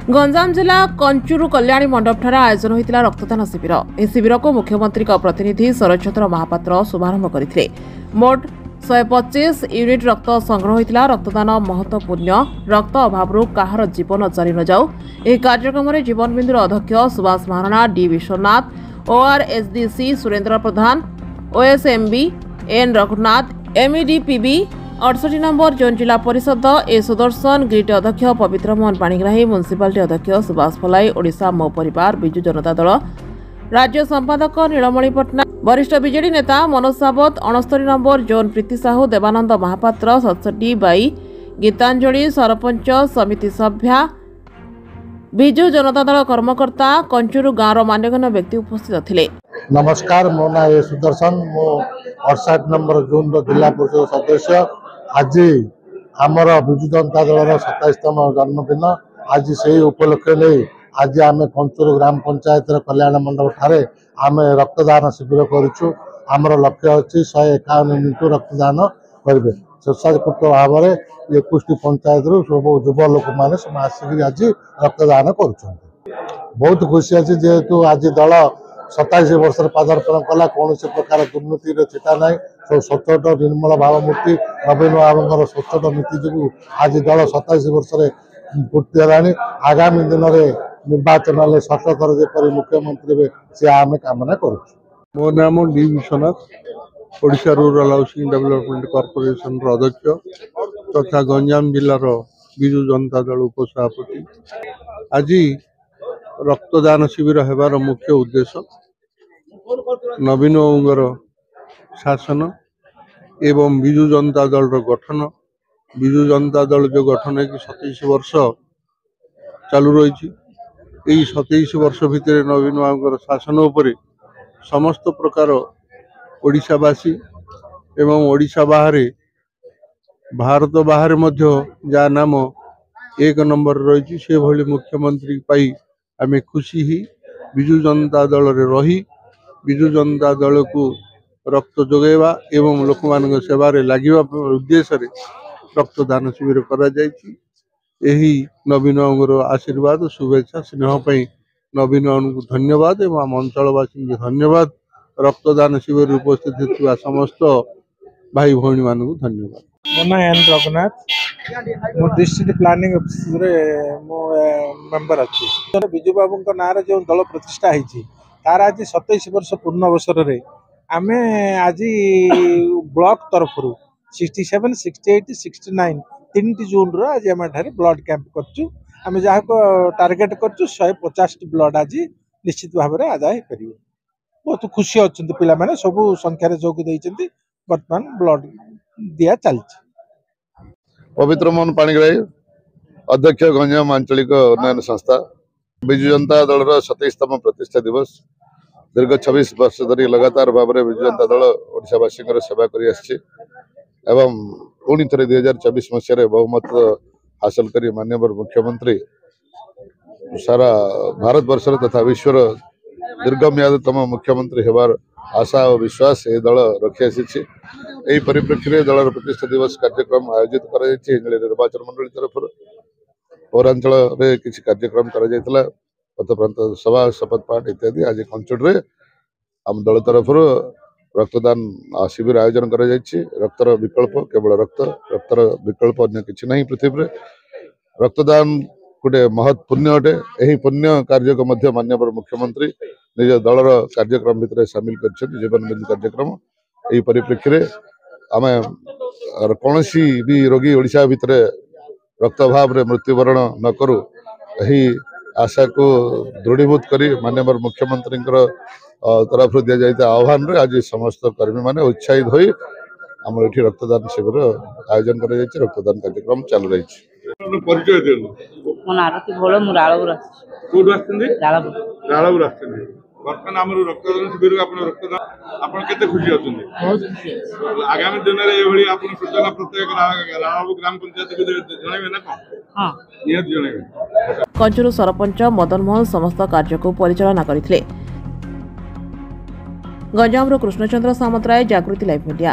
गंजाम जिला कंचुरु कल्याणी मंडपठार आयोजन होता रक्तदान शिविर। यह शिविर को मुख्यमंत्री प्रतिनिधि शरदचंद्र महापात्र शुभारंभ करते। मोट 125 यूनिट रक्त संग्रह होता। रक्तदान महत्वपूर्ण। रक्त अभाव कहार जीवन चली न जाऊ। यह कार्यक्रम में जीवन बिंदुर अध्यक्ष Subhash Maharana, D Vishwanath, ORSDC Surendra Pradhan, OSMB N Raghunath, MEDPB 68 number zone जिला परिषद ए सुदर्शन, ग्रिड अध्यक्ष पवित्र मोहन पाणिग्राही, म्युनिसिपालिटी अध्यक्ष सुभाष फलाई, ओडिशा मो परिवार, विजु जनता दल राज्य संपादक नीलमणि पट्टनायक, वरिष्ठ बीजेडी नेता मनोज सावत, 69 नंबर जोन प्रीति साहू, देवानंद महापात्र, 67 बाई गीतांजलि, सरपंच समिति सभ्या, विजु जनता दल कर्मकर्ता, कंचुरु गाँव मान्यगण्य व्यक्ति उपस्थित थे। नमस्कार, मो ना ए सुदर्शन, मो 68 नंबर जोन जिला परिषद सदस्य। आज आमर विजु जनता दल 27तम जन्मदिन। आज से उपलक्षे नहीं आज आम कंचुरु ग्राम पंचायत कल्याण मंडप ठारे आम रक्तदान शिविर करुचु। आमर लक्ष्य अच्छी 151 यूनिट रक्तदान करेंगे। स्वेच्छाकृत भाव में 21 पंचायत सब युव लोक मैंने आसिक आज रक्तदान कर बहुत खुशी अच्छी। जेहेतु आज दल 27 वर्ष पदार्पण कला कौन प्रकार दुर्नीति चिता ना सब सचोट निर्मल भावमूर्ति नवीन बाबू सचोट नीति जो आज दल 27 वर्ष पूर्ति है। आगामी दिन में निर्वाचन षष्ठ थर जपर मुख्यमंत्री से आम कामना कर। मो नाम D Vishwanath, Odisha rural housing development corporation अध्यक्ष तथा गंजाम जिलार विजु जनता दल उपसभापति। आज रक्तदान शिविर हेबार मुख्य उद्देश्य नवीन बाबूंर शासन एवं विजु जनता दल गठन। विजु जनता दल जो गठन है कि 27 वर्ष चालू रही। 27 वर्ष भितर नवीन बाबूंर शासन उपरे समस्त प्रकार ओडिशावासी एवं ओडिशा बाहर भारत बाहर मध्य जा नाम 1 नंबर रही से भली मुख्यमंत्री पाई आम खुशी ही विजु जनता दल रे रही विजु जनता दल को रक्त जोगेवा एवं लोक मान सेवारे लगिवा उद्देश्य रक्तदान शिविर करा जायछि। एही नवीन बाबूर आशीर्वाद शुभेच्छा स्नेह पई नवीन बाबू को धन्यवाद एवं अंचलवासी को धन्यवाद। रक्तदान शिविर उपस्थित होता समस्त भाई भौणी मान को धन्यवाद। मो ना एन रघुनाथ, मो डिस्ट्रिक्ट प्लानिंग ऑफिस रे मो मेंबर अच्छी। विजु बाबू ना जो दल प्रतिष्ठा होती तार आज 27 वर्ष पूर्ण अवसर रे आमे आज ब्लॉक तरफ 67, 68, 69 3 जून रो आज आम ब्लड कैंप करचु। आम जहाँ को टार्गेट करचु 150 ब्लड आज निश्चित भाव में आदाय कर। बहुत खुशी अच्छा पिला माने सब संख्यार जोग देइचंती। वर्तमान ब्लड दिया चलछि। पवित्र मोहन पाणिग्राही, अध्यक्ष गंजाम आंचलिक उन्नयन संस्था। विजु जनता दल 27तम प्रतिष्ठा दिवस। दीर्घ 26 वर्ष धरी लगातार भाव में विजु जनता दल ओडिशावासी सेवा कर पुणी थे 2024 मसीह बहुमत हासिल कर माननीय मुख्यमंत्री सारा भारत वर्ष तथा विश्वर दीर्घम्यादतम मुख्यमंत्री होबार आशा और विश्वास ये दल रखी आसी। परिप्रेक्षी दल प्रतिष्ठा दिवस कार्यक्रम आयोजित कर निर्वाचन मंडली तरफ पौरांचल किसी कार्यक्रम करप्रांत सभा शपथ पाठ इत्यादि। आज कंचुड़ आम दल तरफ रक्तदान शिविर आयोजन कर रक्तर विकल्प केवल रक्तर विकल्प अन्य किसी ना पृथ्वी। रक्तदान गोटे महत् पुण्य अटे। यही पुण्य कार्य को माननीय मुख्यमंत्री निज दलर कार्यक्रम भितर सामिल कर जीवन बिंदु कार्यक्रम। यही परिप्रेक्षी आम कौन भी रोगी ओडिशा भितर रक्त अभाव रे मृत्युवरण न करू यही आशा को दृढ़ीभूत करी माननीय मुख्यमंत्री तरफ दि जाता आह्वान रे आज समस्त कर्मी माने उत्साहित होई आम एठी रक्तदान शिविर आयोजन कर रक्तदान कार्यक्रम चालू रही। परिचय देनु मो नारती भोल मु राळपुर कोड आछथि राळपुर आछथि। वर्तमान आम रक्तदान शिविर आपण रक्तदान आपण केते खुशी अछथि? बहुत खुशी अछि। आगामी दिन रे एभली आपण सूचना प्रत्येक राळपुर ग्राम पंचायत को जणैबे ना कोन? हां नियत जणैबे। कंचुरु सरपंच मदन मोहन समस्त कार्य को परिचालना करथिले। गंजामरो कृष्णचंद्र सामंतराय, जागृति लाइव मीडिया।